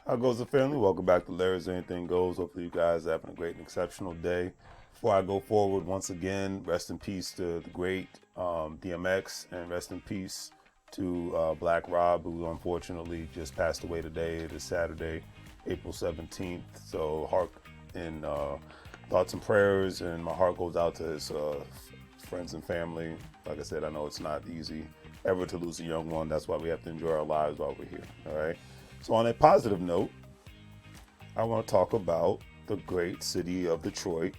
How goes the family? Welcome back to Larry's Anything Goes. Hopefully you guys are having a great and exceptional day. Before I go forward, once again, rest in peace to the great DMX, and rest in peace to Black Rob, who unfortunately just passed away today. It is Saturday, April 17th. So heart and thoughts and prayers, and my heart goes out to his friends and family. Like I said, I know it's not easy ever to lose a young one. That's why we have to enjoy our lives while we're here. All right. So on a positive note, I want to talk about the great city of Detroit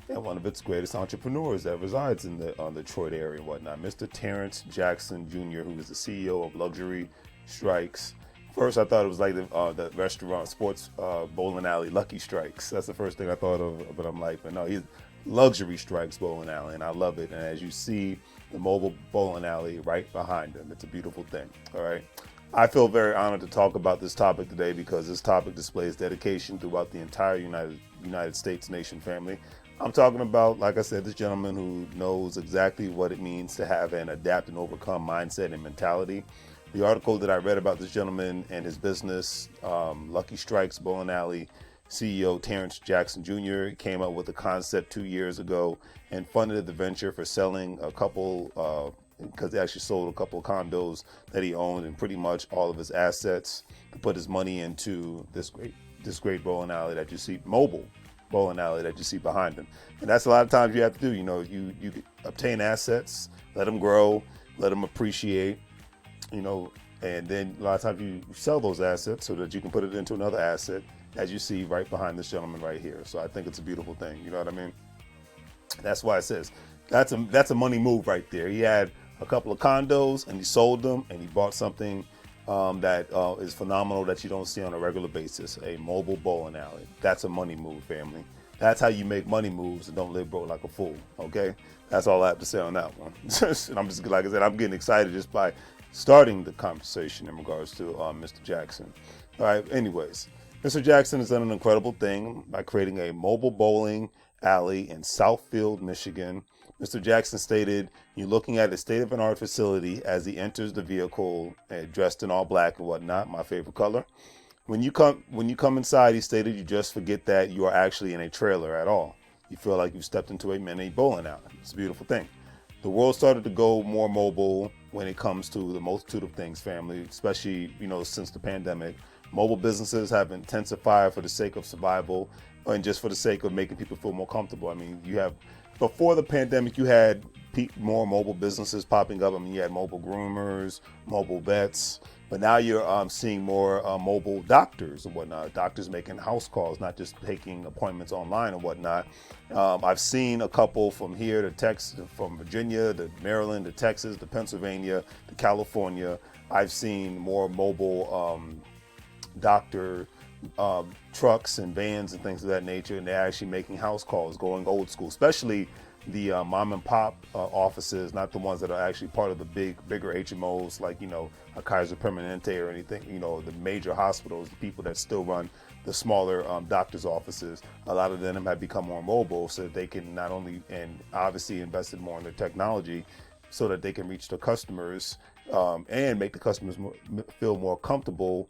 and one of its greatest entrepreneurs that resides in the Detroit area and whatnot, Mr. Terrence Jackson Jr., who is the CEO of Luxury Strikes. First, I thought it was like the restaurant, sports bowling alley, Lucky Strikes. That's the first thing I thought of, but I'm like, but no, he's Luxury Strikes Bowling Alley, and I love it. And as you see, the mobile bowling alley right behind him, it's a beautiful thing. All right. I feel very honored to talk about this topic today because this topic displays dedication throughout the entire United States nation family. I'm talking about, like I said, this gentleman who knows exactly what it means to have an adapt and overcome mindset and mentality. The article that I read about this gentleman and his business, Lucky Strikes Bowling Alley, CEO Terrence Jackson Jr. came up with the concept 2 years ago and funded the venture for selling a couple because he actually sold a couple of condos that he owned and pretty much all of his assets to put his money into this great bowling alley that you see, mobile bowling alley that you see behind him. And that's a lot of times you have to do. You know, you obtain assets, let them grow, let them appreciate, you know, and then a lot of times you sell those assets so that you can put it into another asset, as you see right behind this gentleman right here. So I think it's a beautiful thing. You know what I mean? That's why it says that's a money move right there. He had a couple of condos and he sold them and he bought something that is phenomenal that you don't see on a regular basis, a mobile bowling alley. That's a money move, family. That's how you make money moves and don't live broke like a fool, okay? That's all I have to say on that one. And I'm just, like I said, I'm getting excited just by starting the conversation in regards to Mr. Jackson. All right, anyways, Mr. Jackson has done an incredible thing by creating a mobile bowling alley in Southfield, Michigan. Mr. Jackson stated, "You're looking at a state-of-the-art facility as he enters the vehicle, dressed in all black and whatnot, my favorite color. When you come inside," he stated, "you just forget that you are actually in a trailer at all. You feel like you've stepped into a mini bowling alley." It's a beautiful thing. The world started to go more mobile when it comes to the multitude of things, family, especially, you know, since the pandemic. Mobile businesses have intensified for the sake of survival and just for the sake of making people feel more comfortable. I mean, before the pandemic, you had more mobile businesses popping up. I mean, you had mobile groomers, mobile vets, but now you're seeing more mobile doctors and whatnot. Doctors making house calls, not just taking appointments online and whatnot. I've seen a couple from here to Texas, from Virginia to Maryland to Texas to Pennsylvania to California. I've seen more mobile doctor trucks and vans and things of that nature, and they're actually making house calls, going old school, especially the mom and pop offices, not the ones that are actually part of the bigger HMOs like, you know, a Kaiser Permanente or anything, you know, the major hospitals, the people that still run the smaller doctor's offices. A lot of them have become more mobile so that they can not only, and obviously invested more in their technology so that they can reach the customers and make the customers feel more comfortable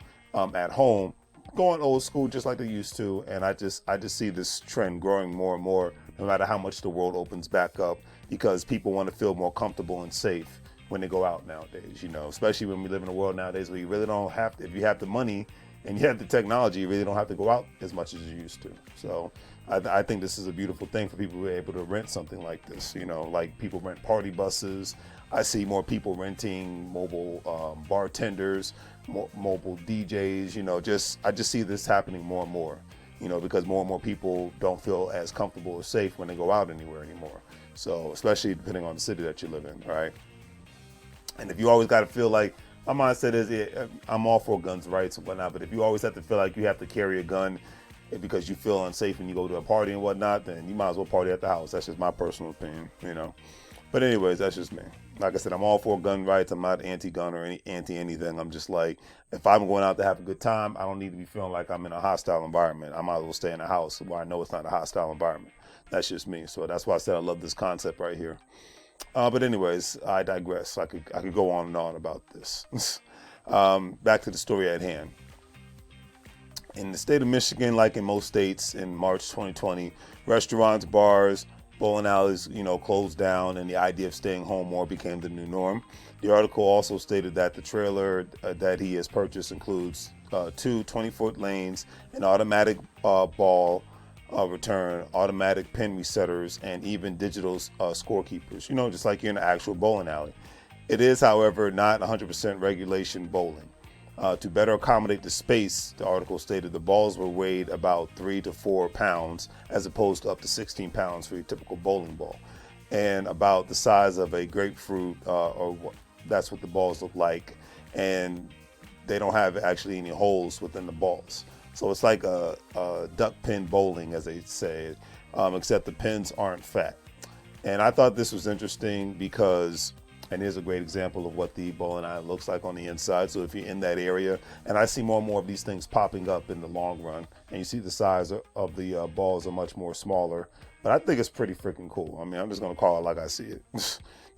at home, going old school just like they used to. And I just see this trend growing more and more, no matter how much the world opens back up, because people want to feel more comfortable and safe when they go out nowadays, you know, especially when we live in a world nowadays where you really don't have to, if you have the money and you have the technology, you really don't have to go out as much as you used to. So I think this is a beautiful thing for people who are able to rent something like this, you know, like people rent party buses. I see more people renting mobile bartenders, mobile DJs, you know, I just see this happening more and more, you know, because more and more people don't feel as comfortable or safe when they go out anywhere anymore. So especially depending on the city that you live in, right? And if you always got to feel like, my mindset is, yeah, I'm all for guns rights and whatnot, but if you always have to feel like you have to carry a gun because you feel unsafe when you go to a party and whatnot, then you might as well party at the house. That's just my personal opinion, you know. But anyways, that's just me. Like I said, I'm all for gun rights. I'm not anti-gun or anti-anything. I'm just like, if I'm going out to have a good time, I don't need to be feeling like I'm in a hostile environment. I might as well stay in a house where I know it's not a hostile environment. That's just me. So that's why I said I love this concept right here. But anyways, I digress. I could go on and on about this. Back to the story at hand. In the state of Michigan, like in most states in March 2020, restaurants, bars, bowling alleys, closed down, and the idea of staying home more became the new norm. The article also stated that the trailer that he has purchased includes two 20-foot lanes, an automatic ball return, automatic pin resetters, and even digital scorekeepers, just like you're in an actual bowling alley. It is, however, not 100% regulation bowling. To better accommodate the space, the article stated the balls were weighed about 3 to 4 pounds as opposed to up to 16 pounds for your typical bowling ball, and about the size of a grapefruit, that's what the balls look like, and they don't have actually any holes within the balls. So it's like a duck pin bowling, as they say, except the pins aren't fat. And I thought this was interesting because, and here's a great example of what the bowling alley looks like on the inside. So if you're in that area, and I see more and more of these things popping up in the long run, and you see the size of the balls are much more smaller, but I think it's pretty freaking cool. I mean, I'm just going to call it like I see it.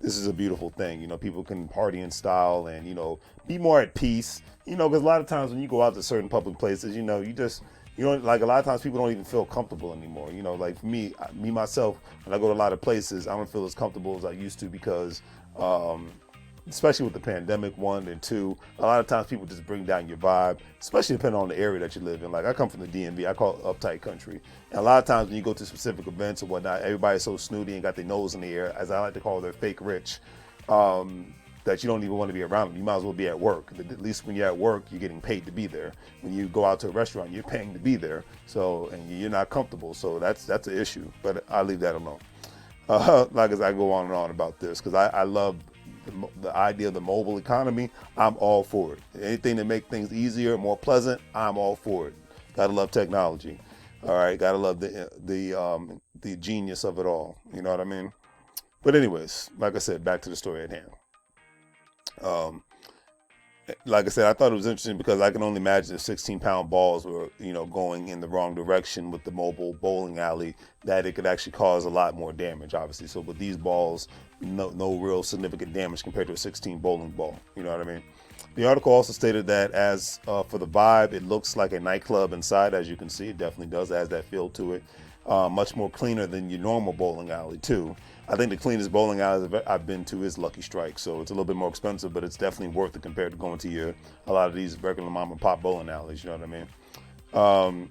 This is a beautiful thing. People can party in style and, be more at peace, because a lot of times when you go out to certain public places, like a lot of times people don't even feel comfortable anymore. Like for me myself, when I go to a lot of places, I don't feel as comfortable as I used to because, especially with the pandemic, 1 and 2, a lot of times people just bring down your vibe, especially depending on the area that you live in. Like I come from the DMV, I call it uptight country. And a lot of times when you go to specific events or whatnot, everybody's so snooty and got their nose in the air, as I like to call it, they're fake rich, that you don't even want to be around them. You might as well be at work. At least when you're at work, you're getting paid to be there. When you go out to a restaurant, you're paying to be there. So, and you're not comfortable. So that's an issue, but I'll leave that alone. Like as I go on and on about this, because I love the idea of the mobile economy. I'm all for it. Anything to make things easier, more pleasant, I'm all for it. Gotta love technology. All right, gotta love the genius of it all. You know what I mean? But anyways, like I said, back to the story at hand. Like I said, I thought it was interesting because I can only imagine if 16-pound balls were, going in the wrong direction with the mobile bowling alley, that it could actually cause a lot more damage, obviously. So with these balls, no real significant damage compared to a 16 bowling ball. You know what I mean? The article also stated that as for the vibe, it looks like a nightclub inside. As you can see, it definitely does. It has that feel to it. Much more cleaner than your normal bowling alley, too. I think the cleanest bowling alley I've been to is Lucky Strike, so it's a little bit more expensive, but it's definitely worth it compared to going to a lot of these regular mom and pop bowling alleys. You know what I mean?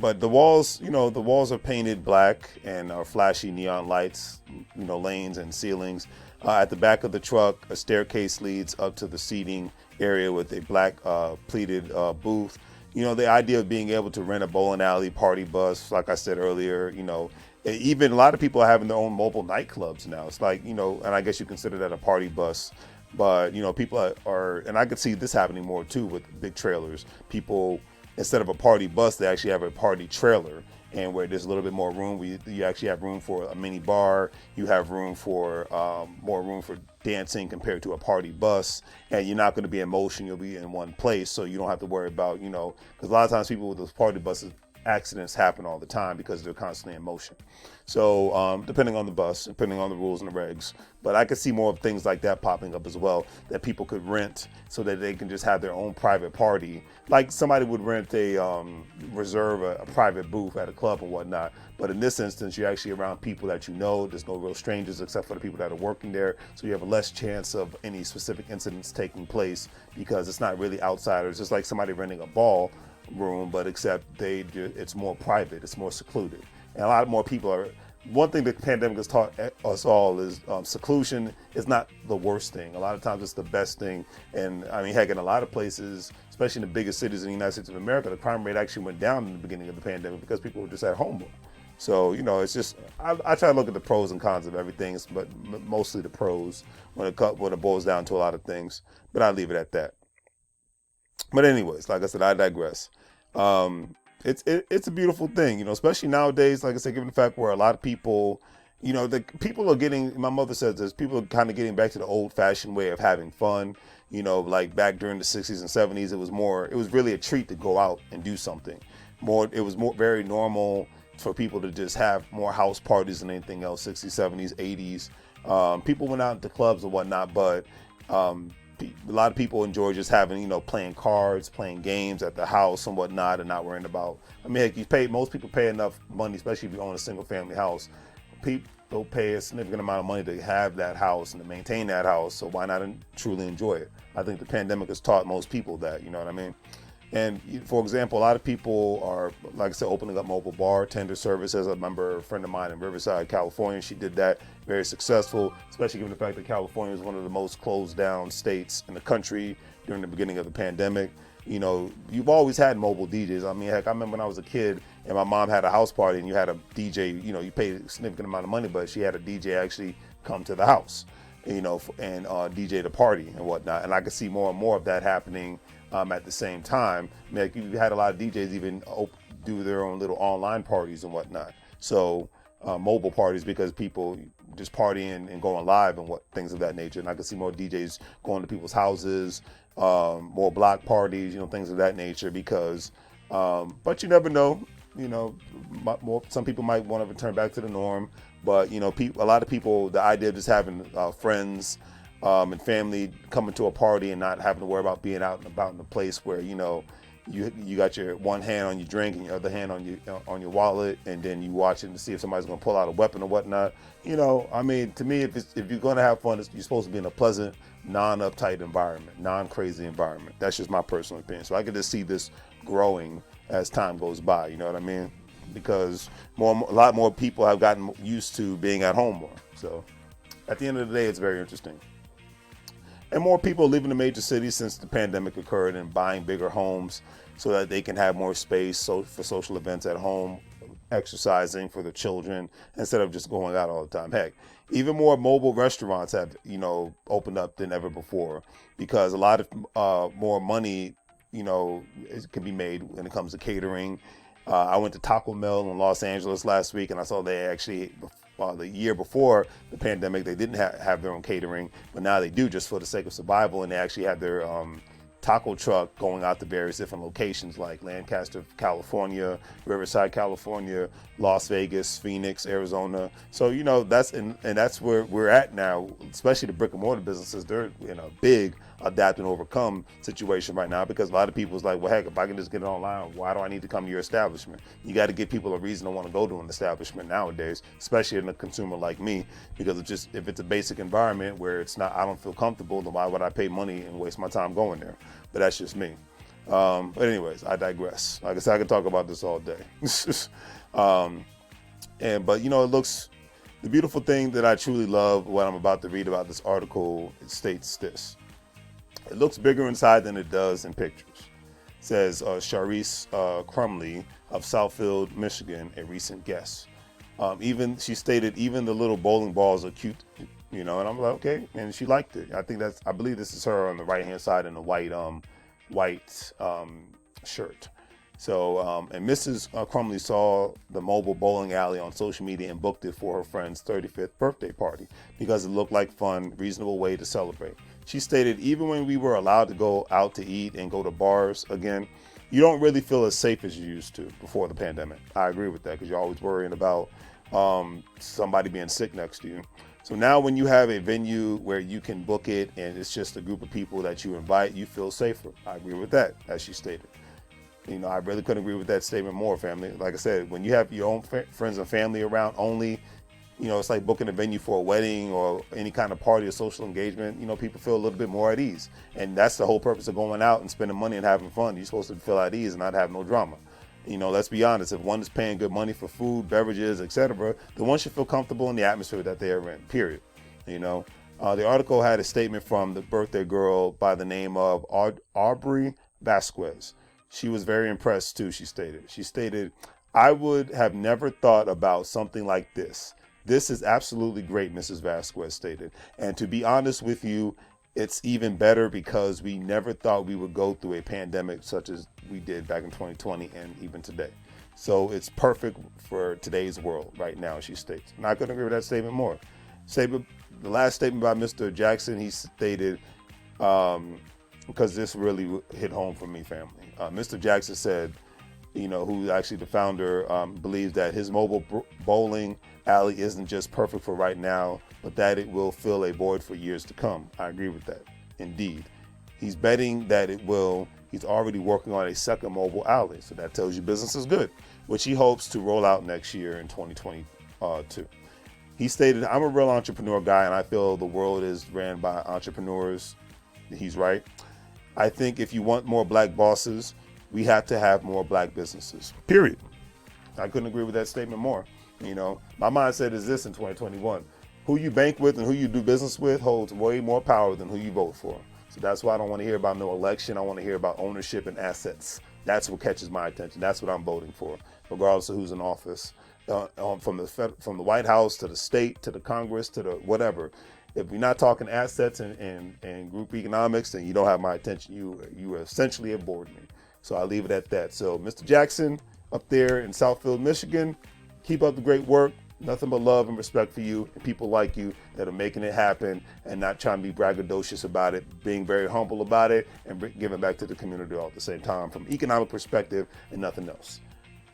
But the walls, the walls are painted black and are flashy neon lights, lanes and ceilings. At the back of the truck, a staircase leads up to the seating area with a black pleated booth. The idea of being able to rent a bowling alley party bus, like I said earlier, even a lot of people are having their own mobile nightclubs now. It's like, and I guess you consider that a party bus, but, people are, and I could see this happening more too with big trailers. People, instead of a party bus, they actually have a party trailer, and where there's a little bit more room, you actually have room for a mini bar, you have room for more room for dancing compared to a party bus, and you're not going to be in motion, you'll be in one place, so you don't have to worry about, because a lot of times people with those party buses, accidents happen all the time because they're constantly in motion. So depending on the bus, depending on the rules and the regs, but I could see more of things like that popping up as well, that people could rent so that they can just have their own private party. Like somebody would rent reserve a private booth at a club and whatnot. But in this instance, you're actually around people that there's no real strangers except for the people that are working there. So you have a less chance of any specific incidents taking place because it's not really outsiders. It's like somebody renting a ball room, but except it's more private, it's more secluded, and a lot more people are. One thing the pandemic has taught us all is seclusion is not the worst thing. A lot of times it's the best thing. And I mean, heck, in a lot of places, especially in the biggest cities in the United States of America, the crime rate actually went down in the beginning of the pandemic because people were just at home more. So it's just I try to look at the pros and cons of everything, but mostly the pros when it boils down to a lot of things. But I'll leave it at that. But anyways, like I said, I digress. It's a beautiful thing, especially nowadays, like I said, given the fact where a lot of people, the people are getting, my mother says this, people are kind of getting back to the old fashioned way of having fun, like back during the 60s and 70s, it was really a treat to go out and do something more. It was very normal for people to just have more house parties than anything else, 60s, 70s, 80s. People went out to clubs and whatnot, but a lot of people enjoy just having, playing cards, playing games at the house and whatnot, and not worrying about. I mean, heck, most people pay enough money, especially if you own a single family house. People pay a significant amount of money to have that house and to maintain that house. So why not truly enjoy it? I think the pandemic has taught most people that. You know what I mean? And for example, a lot of people are, like I said, opening up mobile bartender services. I remember a friend of mine in Riverside, California. She did that, very successful, especially given the fact that California is one of the most closed down states in the country during the beginning of the pandemic. You've always had mobile DJs. I mean, heck, I remember when I was a kid and my mom had a house party and you had a DJ, you paid a significant amount of money, but she had a DJ actually come to the house, and DJ the party and whatnot. And I could see more and more of that happening at the same time. I mean, like, you had a lot of DJs even do their own little online parties and whatnot. So mobile parties, because people just partying and going live and things of that nature. And I could see more DJs going to people's houses, more block parties, things of that nature. Because, but you never know. Some people might want to return back to the norm. But a lot of people, the idea of just having friends and family coming to a party and not having to worry about being out and about in a place where you got your one hand on your drink and your other hand on your wallet, and then you watching to see if somebody's going to pull out a weapon or whatnot. I mean, to me, if you're going to have fun, you're supposed to be in a pleasant, non-uptight environment, non-crazy environment. That's just my personal opinion. So I could just see this growing as time goes by. You know what I mean? Because a lot more people have gotten used to being at home more. So at the end of the day, it's very interesting. And more people live in the major cities since the pandemic occurred and buying bigger homes so that they can have more space for social events at home, exercising for the children instead of just going out all the time. Heck, even more mobile restaurants have, opened up than ever before, because a lot of more money, can be made when it comes to catering. I went to Taco Bell in Los Angeles last week, and I saw they actually, the year before the pandemic, they didn't have their own catering, but now they do, just for the sake of survival. And they actually have their taco truck going out to various different locations like Lancaster, California, Riverside, California, Las Vegas, Phoenix, Arizona. So, that's where we're at now, especially the brick and mortar businesses. They're in a big adapt and overcome situation right now, because a lot of people is like, well, heck, if I can just get it online, why do I need to come to your establishment? You got to give people a reason to want to go to an establishment nowadays, especially in a consumer like me, because if it's a basic environment where I don't feel comfortable, then why would I pay money and waste my time going there? But that's just me. But anyways, I digress. Like I said, I could talk about this all day. The beautiful thing that I truly love, what I'm about to read about this article, it states this. It looks bigger inside than it does in pictures, says Charisse Crumley of Southfield, Michigan, a recent guest. She stated, even the little bowling balls are cute, and I'm like, okay, and she liked it. I believe this is her on the right hand side in the white shirt. So, and Mrs. Crumley saw the mobile bowling alley on social media and booked it for her friend's 35th birthday party because it looked like fun, reasonable way to celebrate. She stated, even when we were allowed to go out to eat and go to bars again, you don't really feel as safe as you used to before the pandemic. I agree with that, because you're always worrying about somebody being sick next to you. So now when you have a venue where you can book it and it's just a group of people that you invite, you feel safer. I agree with that, as she stated. I really couldn't agree with that statement more, family. Like I said, when you have your own friends and family around only, it's like booking a venue for a wedding or any kind of party or social engagement. People feel a little bit more at ease. And that's the whole purpose of going out and spending money and having fun. You're supposed to feel at ease and not have no drama. Let's be honest, if one is paying good money for food, beverages, etc., then one should feel comfortable in the atmosphere that they are in, period. The article had a statement from the birthday girl by the name of Aubrey Vasquez. She was very impressed too, she stated. She stated, I would have never thought about something like this. This is absolutely great, Mrs. Vasquez stated. And to be honest with you, it's even better because we never thought we would go through a pandemic such as we did back in 2020 and even today. So it's perfect for today's world right now, she states. And I couldn't agree with that statement more. The last statement by Mr. Jackson, he stated, because this really hit home for me, family. Mr. Jackson said, who actually the founder, believes that his mobile bowling alley isn't just perfect for right now, but that it will fill a void for years to come. I agree with that. Indeed. He's betting that it will. He's already working on a second mobile alley. So that tells you business is good, which he hopes to roll out next year in 2022. He stated, I'm a real entrepreneur guy, and I feel the world is ran by entrepreneurs. He's right. I think if you want more black bosses, we have to have more black businesses, period. I couldn't agree with that statement more. You know, my mindset is this in 2021. Who you bank with and who you do business with holds way more power than who you vote for. So that's why I don't want to hear about no election. I want to hear about ownership and assets. That's what catches my attention. That's what I'm voting for, regardless of who's in office. From the White House to the state to the Congress to the whatever. If we're not talking assets and group economics, then you don't have my attention. You essentially have bored me. So I leave it at that. So Mr. Jackson up there in Southfield, Michigan, keep up the great work. Nothing but love and respect for you and people like you that are making it happen and not trying to be braggadocious about it, being very humble about it and giving back to the community all at the same time from economic perspective and nothing else.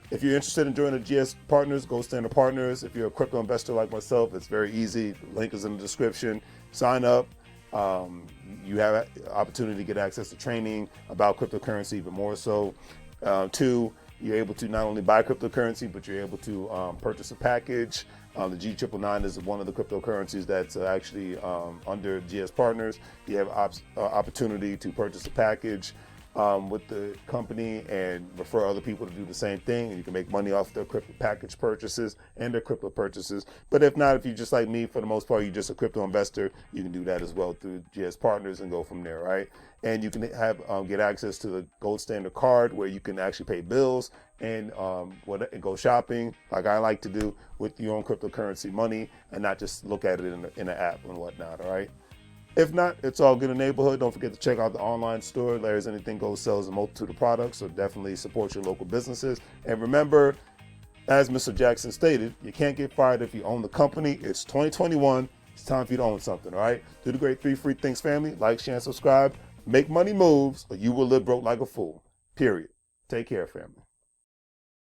If you're interested in joining the GS Partners, Gold Standard Partners. If you're a crypto investor like myself, it's very easy. The link is in the description. Sign up. You have an opportunity to get access to training about cryptocurrency, even more so. Two, you're able to not only buy cryptocurrency, but you're able to purchase a package. The G999 is one of the cryptocurrencies that's actually under GS Partners. You have opportunity to purchase a package with the company and refer other people to do the same thing, and you can make money off their crypto package purchases and their crypto purchases. But if not, if you're just like me, for the most part, you're just a crypto investor, you can do that as well through GS Partners and go from there, right? And you can have get access to the Gold Standard card where you can actually pay bills and go shopping like I like to do with your own cryptocurrency money and not just look at it in an app and whatnot, all right? If not, it's all good in the neighborhood. Don't forget to check out the online store. Larry's Anything Goes sells a multitude of products, so definitely support your local businesses. And remember, as Mr. Jackson stated, you can't get fired if you own the company. It's 2021. It's time for you to own something, all right? Do the great 3 Free Things family. Like, share, and subscribe. Make money moves, or you will live broke like a fool. Period. Take care, family.